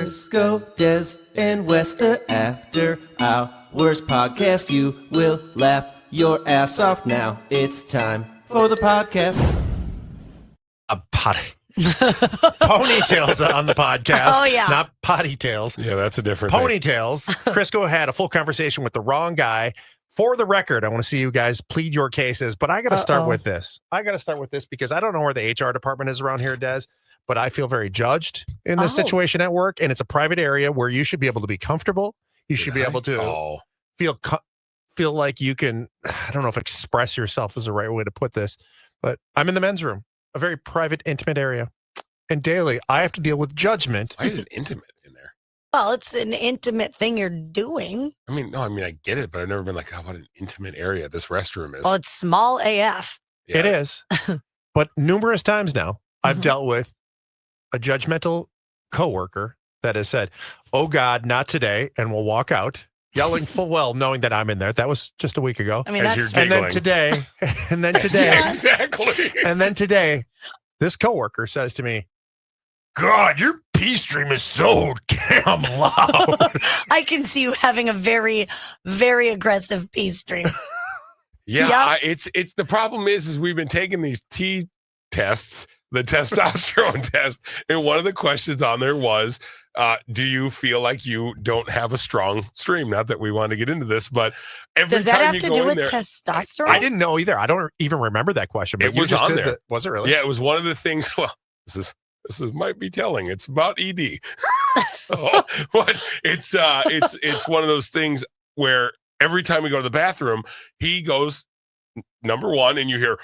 Crisco, Des, and West, the After Hours podcast. You will laugh your ass off now. It's time for the podcast. Ponytails on the podcast. Oh, yeah. Not potty tails. Yeah, that's a different thing. Ponytails. Crisco had a full conversation with the wrong guy. For the record, I want to see you guys plead your cases, but I got to start with this. Because I don't know where the HR department is around here, Des, but I feel very judged in this situation at work, and it's a private area where you should be able to be comfortable. You should be able to feel like you can, I don't know if express yourself is the right way to put this, but I'm in the men's room, a very private, intimate area. And daily, I have to deal with judgment. Why is it intimate in there? Well, it's an intimate thing you're doing. I get it, but I've never been like, oh, what an intimate area this restroom is. Well, it's small AF. Yeah. It is. But numerous times now, I've dealt with a judgmental coworker that has said, oh God, not today, and will walk out, yelling full well, knowing that I'm in there. That was just a week ago. I mean, As that's you're And then today, exactly. and then today, this coworker says to me, God, your pee stream is so damn loud. I can see you having a very, very aggressive pee stream. Yeah, it's the problem is we've been taking these T tests, the testosterone test, and one of the questions on there was, do you feel like you don't have a strong stream? Not that we want to get into this, but every Does that time have you to go do in with there, testosterone? I didn't know either. I don't even remember that question. But It you was just on did there. Was it really? Yeah, it was one of the things. Well, this might be telling. It's about ED. So, but it's one of those things where every time we go to the bathroom, he goes number one, and you hear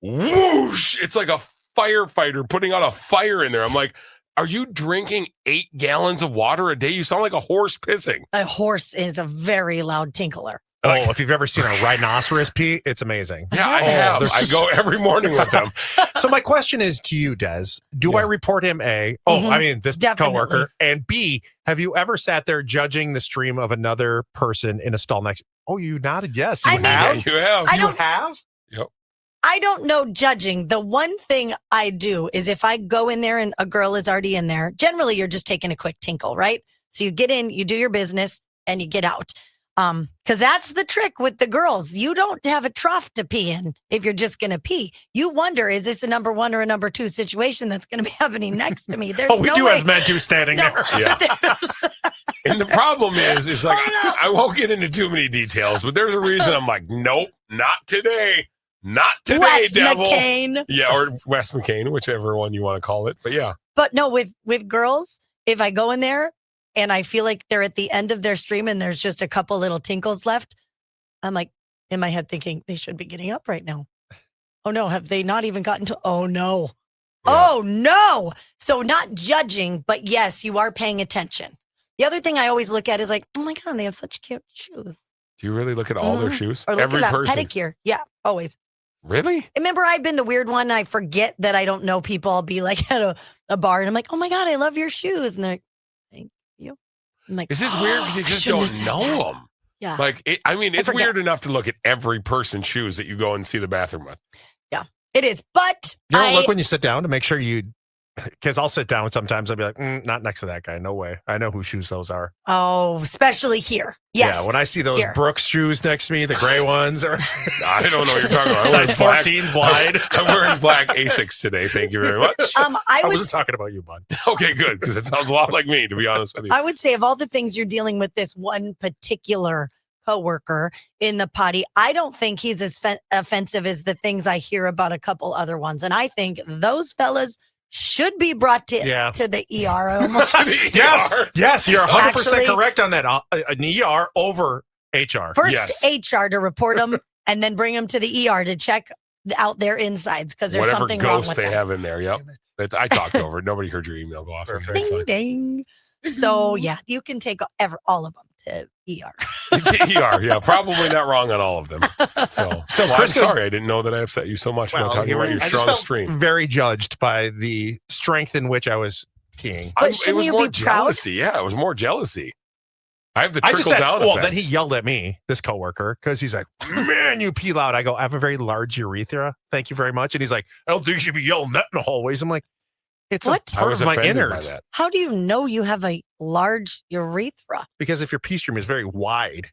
whoosh. It's like a firefighter putting out a fire in there. I'm like, are you drinking 8 gallons of water a day? You sound like a horse pissing. A horse is a very loud tinkler. Oh, if you've ever seen a rhinoceros pee, it's amazing. Yeah, I have. I go every morning with them. So my question is to you, Des. Do I report him, A? This Definitely. coworker. And B, have you ever sat there judging the stream of another person in a stall next? Oh, you nodded yes. You I mean, have? Yeah, you have. I You don't- have? Yep. I don't know judging. The one thing I do is if I go in there and a girl is already in there, generally you're just taking a quick tinkle, right? So you get in, you do your business, and you get out. Because that's the trick with the girls. You don't have a trough to pee in if you're just going to pee. You wonder, is this a number 1 or a number 2 situation that's going to be happening next to me? There's We no do way. have men too standing there. Yeah. And the problem is like, I won't get into too many details, but there's a reason I'm like, nope, not today. Not today, Wes devil. McCain. Yeah, or Wes McCain, whichever one you want to call it. But yeah. But no, with girls, if I go in there and I feel like they're at the end of their stream and there's just a couple little tinkles left, I'm like in my head thinking they should be getting up right now. Oh no, have they not even gotten to? Oh no. Yeah. Oh no. So not judging, but yes, you are paying attention. The other thing I always look at is like, oh my God, they have such cute shoes. Do you really look at all their shoes? Or look Every at that person. pedicure. Yeah, always. Really? Remember, I've been the weird one. I forget that I don't know people. I'll be like at a bar and I'm like, oh my God, I love your shoes. And they're like, thank you. I'm like, Is this weird because you I just shouldn't don't have said know that. them? Yeah. Like, it's forget. weird enough to look at every person's shoes that you go and see the bathroom with. Yeah, it is. But You don't look when you sit down to make sure because I'll sit down sometimes. I'll be like, not next to that guy. No way. I know whose shoes those are. oh, especially here. Yes. Yeah, when I see those Here. Brooks shoes next to me, the gray ones, or I don't know what you're talking about. size 14 wide. I'm wearing black Asics today. Thank you very much. I I would wasn't talking about you, bud. Okay, good, because it sounds a lot like me, to be honest with you. I would say of all the things you're dealing with this one particular coworker in the potty, I don't think he's as offensive as the things I hear about a couple other ones. And I think those fellas should be brought to the ER. Almost. Yes, you're 100% Actually- correct on that. An ER over HR. First Yes. HR to report them and then bring them to the ER to check out their insides because there's Whatever something wrong ghost with they them. have in there. Yep. I talked over it. Nobody heard your email go off. Perfect. It's Ding, fine. ding. So yeah, you can take all of them to ER. ER, yeah, probably not wrong on all of them. So I'm Chris, sorry, I didn't know that I upset you so much about talking about your I just strong felt stream. very judged by the strength in which I was peeing. But It shouldn't was you more be proud? jealousy. Yeah, it was more jealousy. I have the I trickle just said, down well, effect. then he yelled at me, this coworker, because he's like, man, you pee loud. I go, I have a very large urethra. Thank you very much. And he's like, I don't think you should be yelling that in the hallways. I'm like, It's What? a part of my offended by innards. that. How do you know you have a large urethra? Because if your pee stream is very wide,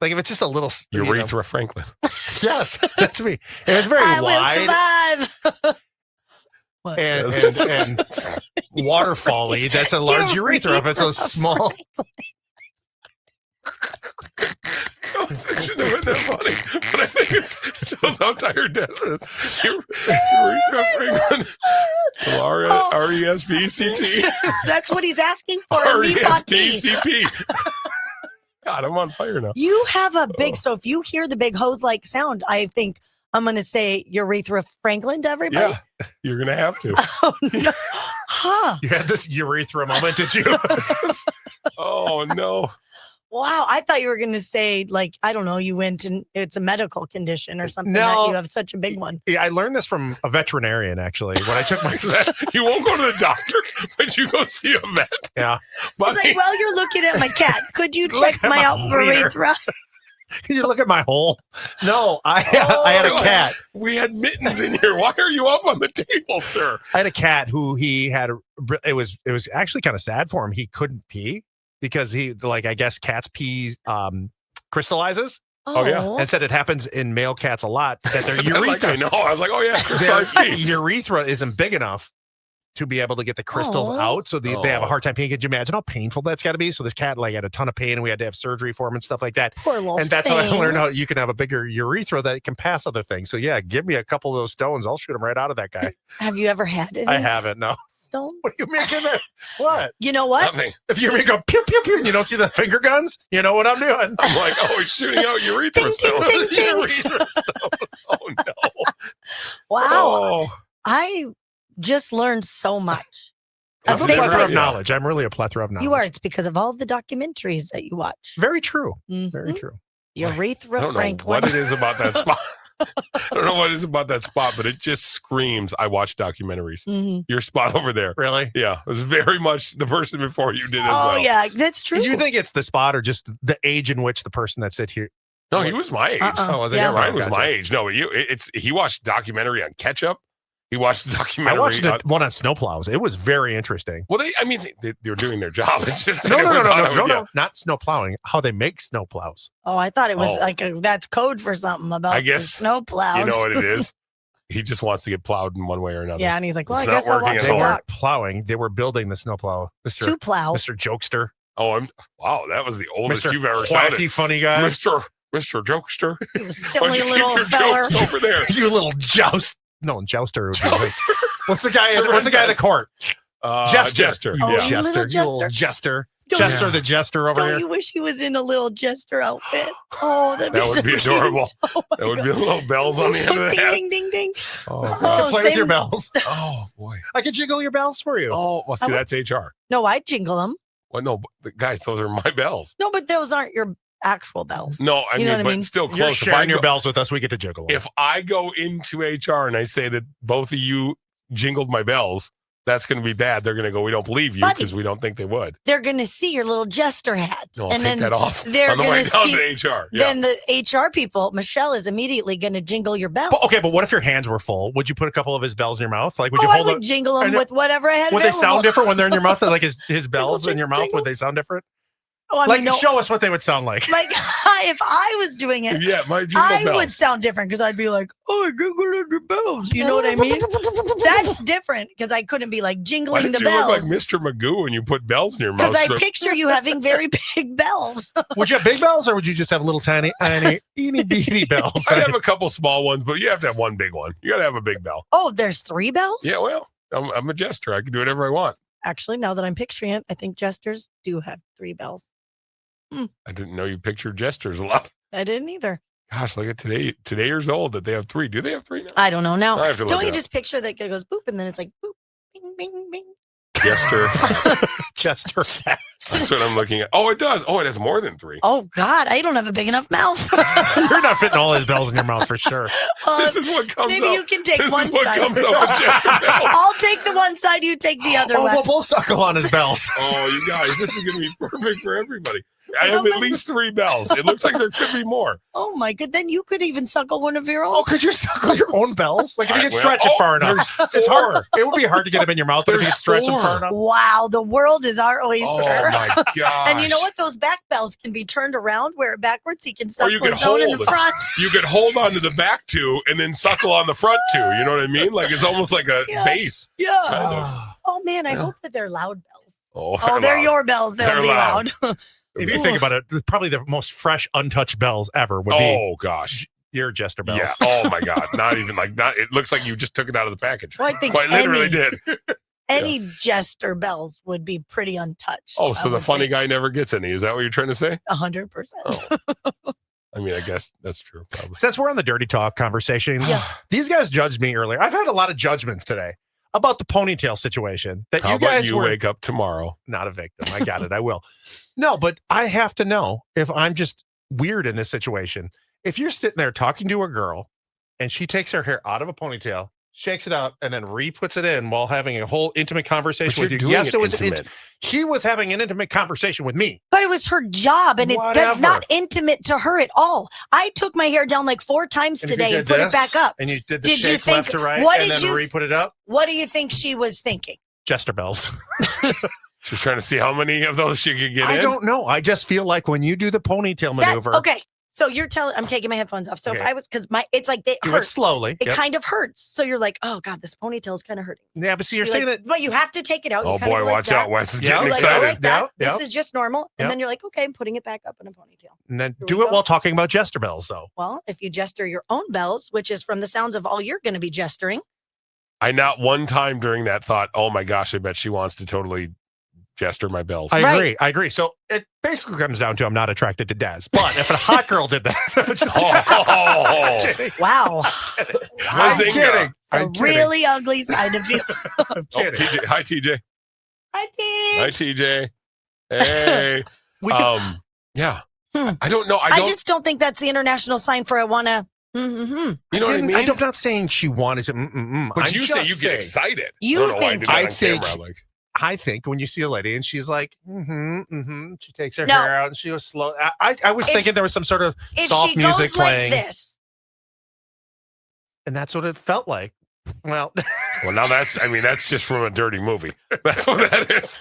like if it's just a little Urethra Franklin. Yes, that's me. If it's very I wide will survive. What? and waterfally, that's a large urethra. If it's a small, It shouldn't have been that funny, but I think it shows how tired Des is. Urethra Franklin. R-E-S-B-C-T. That's what he's asking for. A meat pot tea. R-E-S-B-C-P. God, I'm on fire now. You have a big, so if you hear the big hose-like sound, I think I'm going to say urethra Franklin to everybody. Yeah, you're going to have to. Oh, no. Huh. you had this urethra moment, did you? Oh, no. Wow. I thought you were going to say, like, I don't know, you went and it's a medical condition or something No. that you have such a big one. Yeah, I learned this from a veterinarian, actually, when I took my You won't go to the doctor, but you go see a vet. Yeah. It's like, well, you're looking at my cat. Could you Look check at my my wiener. urethra? Can you look at my hole? No, I had a God. cat. We had mittens in here. Why are you up on the table, sir? I had a cat who he had. It was actually kind of sad for him. He couldn't pee because he, like, I guess cats pee crystallizes. Oh, yeah. And said it happens in male cats a lot that their Like, urethra, I know. I was like, oh, yeah, crystallized their peas. urethra isn't big enough to be able to get the crystals Oh. out. So they have a hard time peeing. Could you imagine how painful that's got to be? So this cat like had a ton of pain and we had to have surgery for him and stuff like that. Poor little And that's how I thing. learned how you can have a bigger urethra that it can pass other things. So yeah, give me a couple of those stones. I'll shoot them right out of that guy. Have you ever had it? I haven't. No. Stones? What do you mean? Give it? What? You know what? Nothing. If you go pew pew pew and you don't see the finger guns, you know what I'm doing. I'm like, oh, he's shooting out urethra Ding, ding, stones. ding, ding. Urethra stones. Oh, no. Wow. Oh, I just learned so much. I'm a Things plethora that- of knowledge. I'm really a plethora of knowledge. You are. It's because of all the documentaries that you watch. Very true. Very Mhm. true. Urethra I don't know Franklin. what it is about that spot. I don't know what it is about that spot, but it just screams, I watch documentaries. Mhm. Your spot over there. Really? Yeah, it was very much the person before you did as Oh, well. yeah, that's true. Do you think it's the spot or just the age in which the person that sit here? No, he was my age. Uh-uh. Oh, was it? Yeah. Yeah, Ryan was Gotcha. my age. No, he watched documentary on ketchup. He watched the I documentary. watched one on snowplows. It was very interesting. Well, they're doing their job. It's just No, I never thought I would- yeah. not snow plowing. How they make snow plows. Oh, I thought it was Oh. like that's code for something about I the guess snow plows. You know what it is? He just wants to get plowed in one way or another. Yeah, and he's like, well, It's I not guess I'll working watch at They the all. doc. weren't plowing. They were building the snow plow. To plow. Mr. Jokester. Oh, wow, that was the oldest Mr. you've ever Wacky sounded. funny guy. Mr. Jokester. You Why silly don't you little keep your feller. jokes over there? You little joust. No, jouster. Would be like, Jouster. what's the guy? Everyone What's the guy in the does. court? Jester. You Oh, little you Yeah. little jester. You little jester. jester. Don't- Jester the jester over Don't here. you wish he was in a little jester outfit? Oh, that'd be That would so be cute. adorable. Oh, my That would God. be little bells on the end of the ding, hat. ding, ding, ding. Oh, I God. can play with same- your bells. Oh, boy. I can jiggle your bells for you. Oh, well, see, that's HR. No, I jingle them. Well, no, but guys, those are my bells. No, but those aren't your actual bells. No, I You know mean, what I but mean? still You're close. sharing your bells with us. We get to jiggle them. If I go into HR and I say that both of you jingled my bells, that's going to be bad. They're going to go, we don't believe you Buddy. because we don't think they would. They're going to see your little jester hat. No, I'll and take then that off they're on the way gonna down see- to HR. Yeah. Then the HR people, Michelle, is immediately going to jingle your bells. But, okay, but what if your hands were full? Would you put a couple of his bells in your mouth? Like, would you I hold would up? jingle them and with whatever I had Would they available. sound different when they're in your mouth? Like his bells in your mouth? Jingle. Would they sound different? Oh, I Like, mean, no, show us what they would sound like. like if I was doing it, Yeah, my jingle I bells. would sound different because I'd be like, oh, jingle your bells. You know what I mean? That's different because I couldn't be like Why jingling did the you look like bells. Mr. Magoo when you put bells in your mouth? Because I picture you having very big bells. Would you have big bells or would you just have little tiny, teeny beeny bells? I have a couple small ones, but you have to have one big one. You got to have a big bell. Oh, there's 3 bells? Yeah, well, I'm a jester. I can do whatever I want. Actually, now that I'm picturing it, I think jesters do have 3 bells. I didn't know you pictured jesters a lot. I didn't either. Gosh, look at today years old that they have 3. Do they have 3 now? I don't know. Now, I have to look don't it you up. just picture that it goes boop and then it's like boop, bing, bing, bing. Jester. Jester. That's what I'm looking at. Oh, it does. Oh, it has more than 3. Oh, God, I don't have a big enough mouth. You're not fitting all his bells in your mouth for sure. This is what comes maybe up. you can take This one is what side. comes up with Jester bells. I'll take the one side, you take the other Oh, one. we'll both suckle on his bells. Oh, you guys, this is going to be perfect for everybody. I have at least 3 bells. It looks like there could be more. Oh, my good. Then you could even suckle one of your own. Oh, could you suckle your own bells? Like if you Well, can stretch it far enough. there's It's 4. hard. It would be hard to get them in your mouth, but if you can stretch them 4. far enough. Wow, the world is our oyster. Oh, my gosh. And you know what? Those back bells can be turned around, wear it backwards. He can Or suckle you can his own in the hold. front. You could hold on to the back 2 and then suckle on the front 2. You know what I mean? Like it's almost like a Yeah. base. Yeah. Kind of. Oh, man, I Yeah. hope that they're loud bells. Oh, They're loud. your bells. They'll They're be loud. loud. If you think about it, probably the most fresh, untouched bells ever would be Oh gosh. your Jester bells. Yeah. Oh my God. Not even like not. It looks like you just took it out of the package. Well, I think Quite literally any, did. any Jester bells would be pretty untouched. Oh, so the funny guy never gets any. Is that what you're trying to say? 100%. Oh. I mean, I guess that's true. Probably. Since we're on the dirty talk conversation, Yeah. these guys judged me earlier. I've had a lot of judgments today about the ponytail situation. That How you about guys you were wake up tomorrow? not a victim. I got it. I will. No, but I have to know if I'm just weird in this situation. If you're sitting there talking to a girl and she takes her hair out of a ponytail, shakes it out, and then re-puts it in while having a whole intimate conversation with you. Yes, it was intimate. she was having an intimate conversation with me. But it was her job, and Whatever. that's not intimate to her at all. I took my hair down like 4 times And if you today did and put it this, back up. and you did the Did you shake think- left to right, what and did then you- re-put it up. What do you think she was thinking? Jester bells. She's trying to see how many of those she could get I in. don't know. I just feel like when you do the ponytail maneuver, Okay, so you're telling I'm taking my headphones off. So if Okay. I was because it's like it do it hurts slowly. It Yep. kind of hurts. So you're like, oh God, this ponytail is kind of hurting. Yeah, but see, you're You're saying like, it. but you have to take it out. Oh You kinda boy, go like watch that. out. Wes is Yeah, getting You're like, excited. go like that. Yeah, This is just normal. And Yep. then you're like, okay, I'm putting it back up in a ponytail. And then Here do we it go. while talking about Jester bells, though. Well, if you jester your own bells, which is from the sounds of all you're going to be gesturing. I not one time during that thought, oh my gosh, I bet she wants to totally Jester my bells. I Right. agree. I agree. So it basically comes down to I'm not attracted to Des. But if a hot girl did that, I'm just Oh. kidding. Wow. I'm Bazinga. kidding. It's a I'm kidding. really ugly side of you. I'm Oh, kidding. TJ. Hi, TJ. I Hi, think. TJ. Hey. We can, Yeah. Hmm. I don't know. I just don't think that's the international sign for I want to. you know what I I'm mean? not saying she wanted to. But I'm you say just you get saying, excited. You I don't know why I think- did that I on think- camera. Like, I think when you see a lady and she's like, she takes her No. hair out and she was slow. I was If- thinking there was some sort of If soft she music goes like playing, this, and that's what it felt like. Well, well, now that's just from a dirty movie. That's what that is.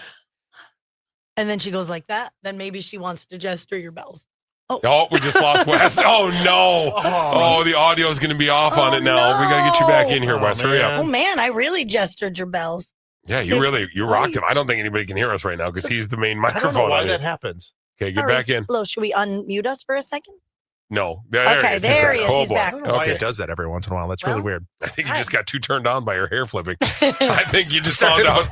and then she goes like that, then maybe she wants to gesture your bells. Oh, we just lost Wes. Oh no. Oh. Oh, the audio is going to be off on Oh, it now. We got to get you back in here, no. Wes. Hurry Oh, up. Oh man, I really gestured your bells. Yeah, you rocked him. I don't think anybody can hear us right now because he's the main I don't know microphone why on that here. happens. Okay, get Sorry. back in. Hello, should we unmute us for a second? No. There Okay, he is. there he is. Oh, He's boy. back. I don't know why Okay. it does that every once in a while. That's really Well, weird. I think you Hi. just got too turned on by your hair flipping. I think you just found out.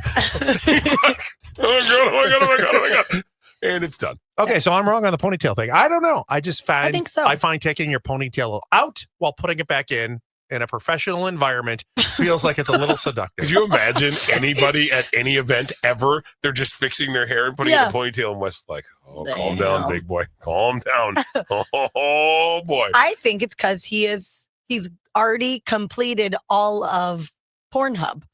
Oh my God. And it's done. Okay, so I'm wrong on the ponytail thing. I don't know. I just find I think so. I find taking your ponytail out while putting it back in a professional environment feels like it's a little seductive. Could you imagine anybody at any event ever? They're just fixing their hair and putting Yeah. in a ponytail and Wes like, oh, calm Damn. down, big boy. Calm down. Oh boy. I think it's because he's already completed all of Pornhub.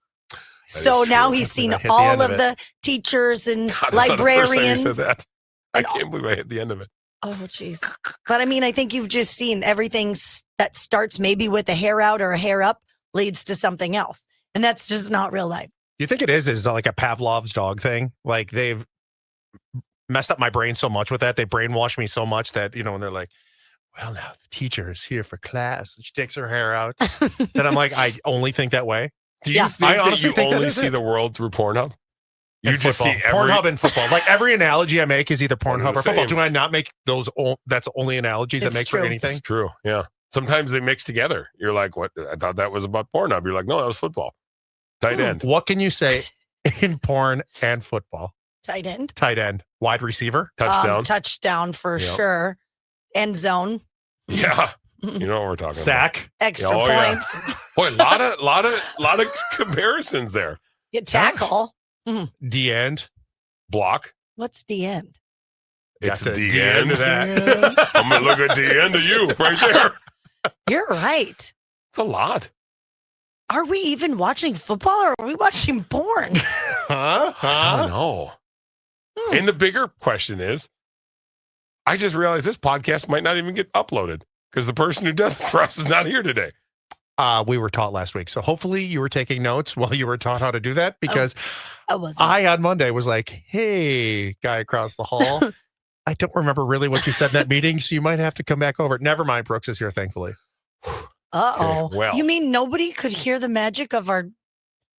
So is now true. he's seen I hit the all end of of the teachers and God, that's not the first time you librarians. said that. I and can't believe I hit the end of it. Oh, jeez. But I mean, I think you've just seen everything that starts maybe with a hair out or a hair up leads to something else. And that's just not real life. You think it is like a Pavlov's dog thing? Like they've messed up my brain so much with that. They brainwashed me so much that, when they're like, well, now the teacher is here for class and she takes her hair out. Then I'm like, I only think that way. Do you Yeah. think I that honestly you think that only is see it. the world through Pornhub? You And just football. see every Pornhub and football. Like every analogy I make is either Pornhub the or football. same. Do I not make those? That's the only analogies It's I make true. for It's anything. true. Yeah. Sometimes they mix together. You're like, what? I thought that was about Pornhub. You're like, no, that was football. Tight end. What can you say in porn and football? Tight end. Tight end, wide receiver. Touchdown. Touchdown for Yep. sure. End zone. Yeah. You know what we're talking Sack. Extra Oh, yeah. points. about. Boy, a lot of comparisons there. Get tackle. D end. Block. What's the end? It's Got the the end of end. that. I'm going to look at the end of you right there. You're right. It's a lot. Are we even watching football or are we watching porn? Huh? I don't know. And the bigger question is, I just realized this podcast might not even get uploaded because the person who does it for us is not here today. We were taught last week. So hopefully you were taking notes while you were taught how to do that, because I wasn't. I on Monday was like, hey, guy across the hall, I don't remember really what you said in that meeting, so you might have to come back over. Never mind. Brooks is here, thankfully. Uh-oh. Okay, well. You mean nobody could hear the magic of our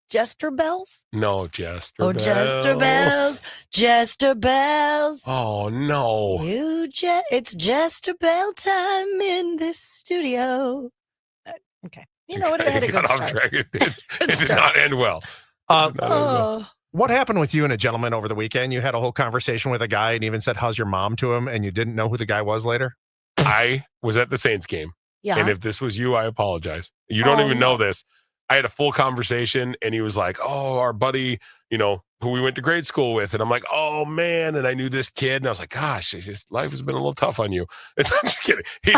Jester bells? No, Jester. Oh, Jester bells. Jester bells. Oh, no. It's Jester bell time in this studio. Okay. You know what? It had a good got off start. track. It did start. not end well. Oh. What happened with you and a gentleman over the weekend? You had a whole conversation with a guy and even said, how's your mom to him? And you didn't know who the guy was later? I was at the Saints game. Yeah. And if this was you, I apologize. You don't even know this. I had a full conversation and he was like, oh, our buddy, who we went to grade school with. And I'm like, oh, man. And I knew this kid. And I was like, gosh, life has been a little tough on you. I'm just kidding. He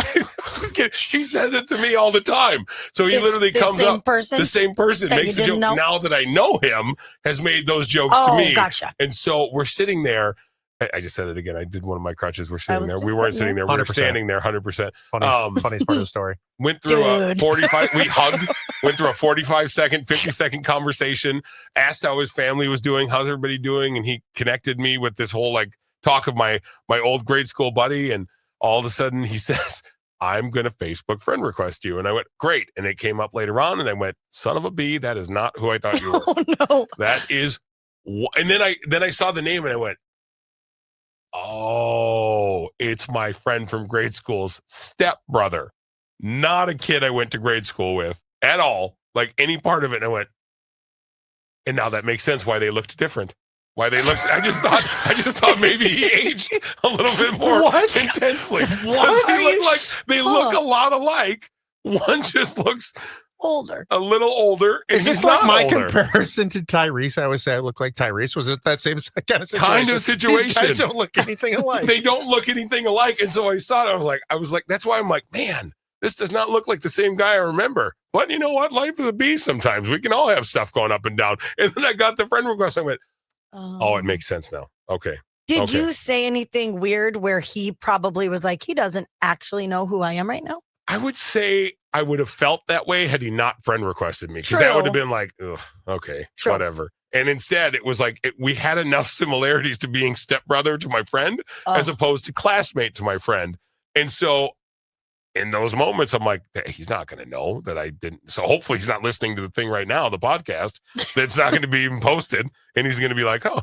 says it to me all the time. So he literally comes up. The same person makes a joke. Now that I know him, has made those jokes to me. Gotcha. And so we're sitting there. I just said it again. I did one of my crutches. We're sitting there. We weren't sitting there. We were standing there 100%. Funniest part of the story. Went through a 45, we hugged, went through a 45-second, 50-second conversation, asked how his family was doing, how's everybody doing? And he connected me with this whole talk of my old grade school buddy. And all of a sudden he says, I'm going to Facebook friend request you. And I went, great. And it came up later on and I went, son of a bee, that is not who I thought you were. Oh, no. That is, and then I saw the name and I went, oh, it's my friend from grade school's stepbrother. Not a kid I went to grade school with at all, like any part of it. And I went, and now that makes sense why they looked different. Why they looked, I just thought maybe he aged a little bit more intensely. What? They look a lot alike. One just looks older, a little older. Is this like my comparison to Tyrese? I always say I look like Tyrese. Was it that same kind of situation? Kind of situation. These guys don't look anything alike. They don't look anything alike. And so I saw it. I was like, that's why I'm like, man, this does not look like the same guy I remember. But you know what? Life is a beast sometimes. We can all have stuff going up and down. And then I got the friend request. I went, oh, it makes sense now. Okay. Did you say anything weird where he probably was like, he doesn't actually know who I am right now? I would say I would have felt that way had he not friend requested me, because that would have been like, ugh, okay, whatever. And instead, it was like we had enough similarities to being stepbrother to my friend as opposed to classmate to my friend. And so in those moments, I'm like, hey, he's not going to know that I didn't. So hopefully he's not listening to the thing right now, the podcast, that's not going to be even posted. And he's going to be like, oh.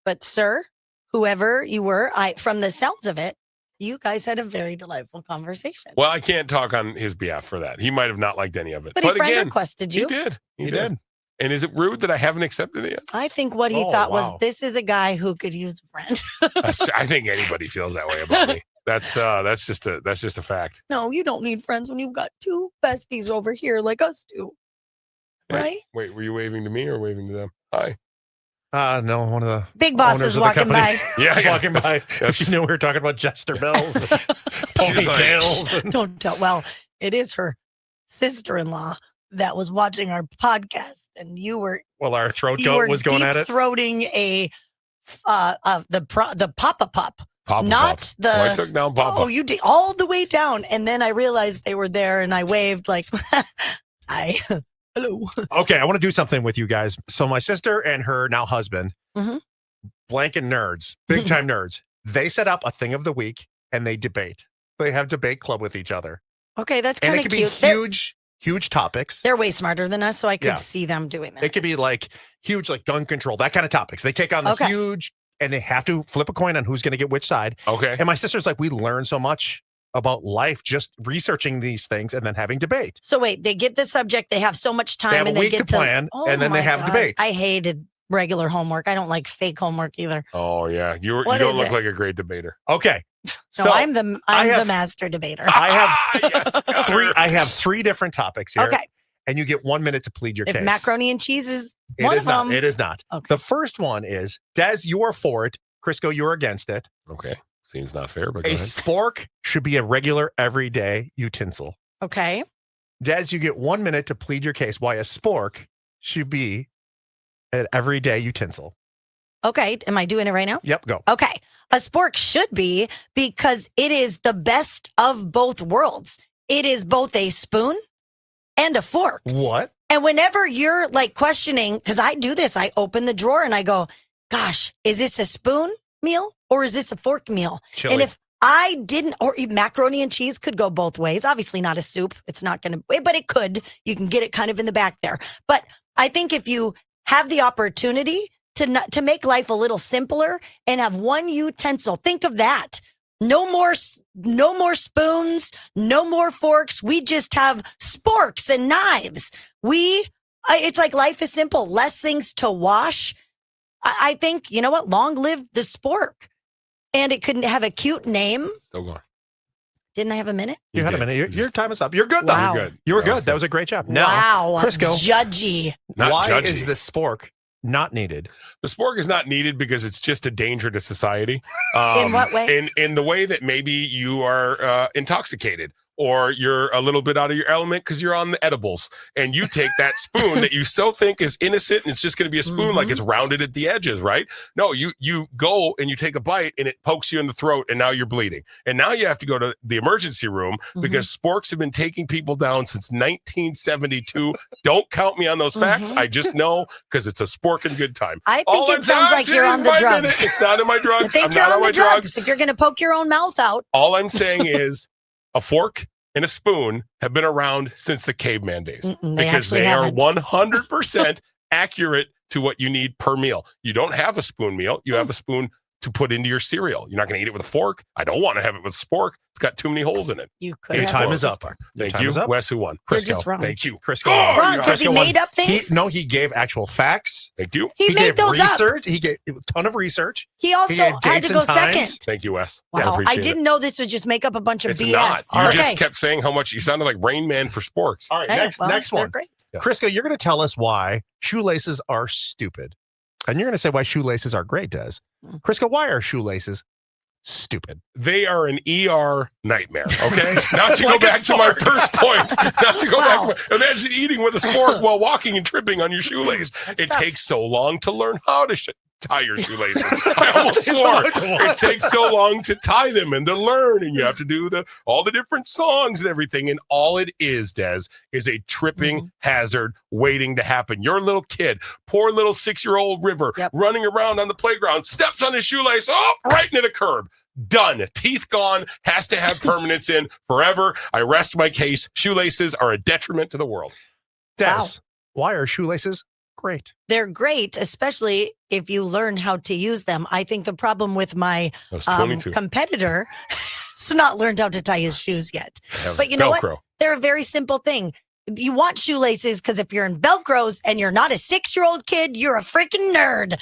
But sir, whoever you were, from the sounds of it, you guys had a very delightful conversation. Well, I can't talk on his behalf for that. He might have not liked any of it. But he friend requested you. He did. He did. And is it rude that I haven't accepted it yet? I think what he thought was, this is a guy who could use a friend. I think anybody feels that way about me. That's just a fact. No, you don't need friends when you've got two besties over here like us do. Right? Wait, were you waving to me or waving to them? Hi. No, one of the big bosses walking by. Yeah, walking by. You know, we were talking about Jester bells, and ponytails. Don't tell. Well, it is her sister-in-law that was watching our podcast, and you were. Well, our throat goat was going at it. Throating the Papa Pup. Not the. I took down Papa. Oh, you did all the way down, and then I realized they were there, and I waved like, "Hi." Hello. Okay, I want to do something with you guys. So my sister and her now husband, blanket nerds, big time nerds, they set up a thing of the week and they debate. They have debate club with each other. Okay, that's kind of cute. And it could be huge topics. They're way smarter than us, so I could see them doing that. It could be like huge, like gun control, that kind of topics. They take on the huge, and they have to flip a coin on who's going to get which side. Okay. And my sister's like, we learn so much about life just researching these things and then having debate. So wait, they get the subject, they have so much time, they have and a week they get to plan, and then they have debate. I hated regular homework. I don't like fake homework either. Oh yeah, you don't look like a great debater. Okay, so I'm the master debater. I have three different topics here. Okay, and you get 1 minute to plead your case. Macaroni and cheese is one of them. It is not. Okay. The first one is, Des, you are for it. Crisco, you're against it. Okay. Seems not fair, but go A ahead. spork should be a regular, everyday utensil. Okay. Des, you get 1 minute to plead your case why a spork should be an everyday utensil. Okay. Am I doing it right now? Yep, go. Okay. A spork should be because it is the best of both worlds. It is both a spoon and a fork. What? And whenever you're like questioning, because I do this, I open the drawer and I go, gosh, is this a spoon meal or is this a fork meal? Chili. And if I didn't, or macaroni and cheese could go both ways. Obviously not a soup. It's not going to, but it could. You can get it kind of in the back there. But I think if you have the opportunity to make life a little simpler and have one utensil, think of that. No more spoons, no more forks. We just have sporks and knives. It's like life is simple. Less things to wash. I think, you know what? Long live the spork. And it couldn't have a cute name. Still going. Didn't I have a minute? You had a minute. Your time is up. You're good, though. Wow. You're good. You were good. That was a great job. Now, Wow. Crisco, Judgy. Not why judgy. is the spork not needed? The spork is not needed because it's just a danger to society. In what way? In the way that maybe you are intoxicated or you're a little bit out of your element because you're on the edibles and you take that spoon that you so think is innocent and it's just going to be a spoon like it's rounded at the edges, right? No, you go and you take a bite and it pokes you in the throat and now you're bleeding. And now you have to go to the emergency room because sporks have been taking people down since 1972. Don't count me on those facts. I just know because it's a sporking good time. I think it sounds like you're on the drugs. It's not in my I drugs. think I'm you're not on my the drugs. If you're going to poke your own mouth out. All I'm saying is a fork and a spoon have been around since the caveman days because they are 100% accurate to what you need per meal. You don't have a spoon meal. You have a spoon to put into your cereal. You're not going to eat it with a fork. I don't want to have it with a spork. It's got too many holes in it. You could Your have time it is with up. a spork. Thank you. Wes, who won? You're Crisco. just wrong. Thank you. Crisco. Oh, Wrong because he Crisco made won. up things. He gave actual facts. Thank you. He made gave those up. research. He gave a ton of research. He also He had had dates to go and times. second. Thank you, Wes. Wow. I appreciate didn't it. know this would just make up a bunch of It's BS. not. You Okay. just kept saying how much you sounded like Rain Man for sporks. All right, Hey, next well, next they're one. great. Yes. Crisco, you're going to tell us why shoelaces are stupid. And you're going to say why shoelaces are great, Des. Crisco, why are shoelaces stupid? They are an ER nightmare. Okay. Not to Like go a back to my spork. first point. Not to go Wow. back. Imagine eating with a spork while walking and tripping on your shoelace. That's It tough. takes so long to learn how to tie your shoelaces. I almost swore. It takes so long to tie them and to learn, and you have to do all the different songs and everything. And all it is, Des, is a tripping hazard waiting to happen. Your little kid, poor little 6-year-old River, running around on the playground, steps on his shoelace, right into the curb. Done. Teeth gone. Has to have permanence in forever. I rest my case. Shoelaces are a detriment to the world. Des, Wow. why are shoelaces great? They're great, especially if you learn how to use them. I think the problem with my That was 22. competitor has not learned how to tie his shoes yet. But you know Velcro. what? They're a very simple thing. You want shoelaces because if you're in Velcros and you're not a 6-year-old kid, you're a freaking nerd.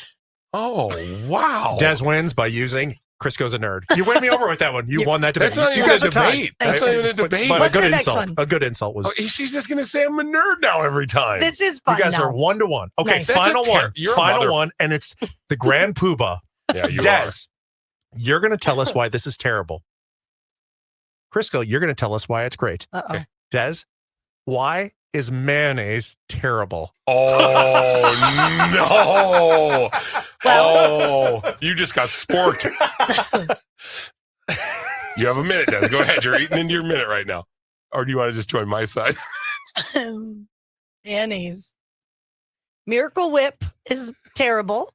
Oh, wow. Des wins by using Crisco's a nerd. You win me over with that one. You won that debate. That's not you even guys a are tied. debate. That's not even a debate. But What's a good the next insult. one? A good insult was. Oh, she's just going to say I'm a nerd now every time. This is fun You guys now. are 1-1. Okay, Nice. final That's a one. you're a Final mother- one, and it's the grand poobah. Yeah, you Des, are. you're going to tell us why this is terrible. Crisco, you're going to tell us why it's great. Uh-oh. Des, why is mayonnaise terrible? Oh, no. Oh, you just got sporked. You have a minute, Des. Go ahead. You're eating into your minute right now. Or do you want to just join my side? Mayonnaise. Miracle Whip is terrible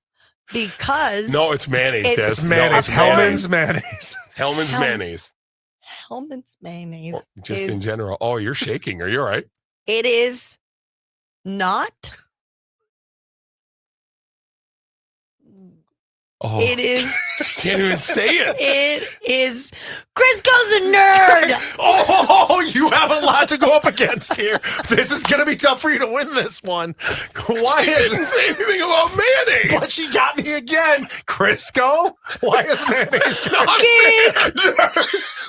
because No, it's mayonnaise, Des. It's It's No, mayonnaise. of course. Hellman's mayonnaise. Hellman's Hellman's. mayonnaise. Hellman's mayonnaise. Or just is, in general. Oh, you're shaking. Are you all right? it is not. Oh, It is. can't even say it. It is. Crisco's a nerd. Oh, you have a lot to go up against here. This is going to be tough for you to win this one. Why I is didn't say anything about mayonnaise. But she got me again. Crisco, why is mayonnaise Kid.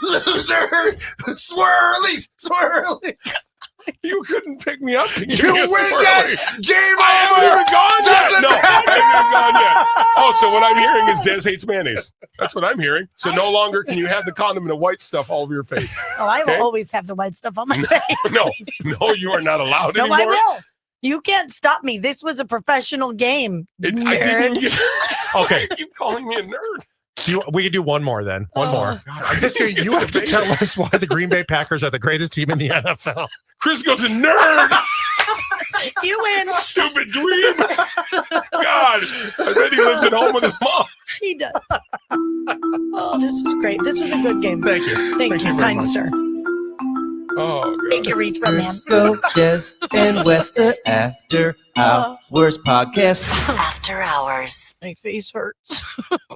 Loser! Swirlies! Swirlies! You couldn't pick me up to give You me a win, swirly. Des. Game I haven't over. even gone yet. Doesn't No, I matter. haven't even gone yet. Oh, so what I'm hearing is Des hates mayonnaise. That's what I'm hearing. So no longer can you have the condom and the white stuff all over your face. Oh, I will Okay. always have the white stuff on my face. No, you are not allowed No, anymore. I will. You can't stop me. This was a professional game. I nerd. didn't get. Okay. You keep calling me a nerd. We can do one more then. One more. God, I Just didn't get you have to the tell basics. us why the Green Bay Packers are the greatest team in the NFL. Chris goes a nerd. You win. Stupid dream. God, I bet he lives at home with his mom. He does. Oh, this was great. This was a good game. Thank you. Thank you, very kind much. sir. Oh, God. Big urethra, man. Frisco, Des, and West, the After Hours podcast. After Hours. My face hurts.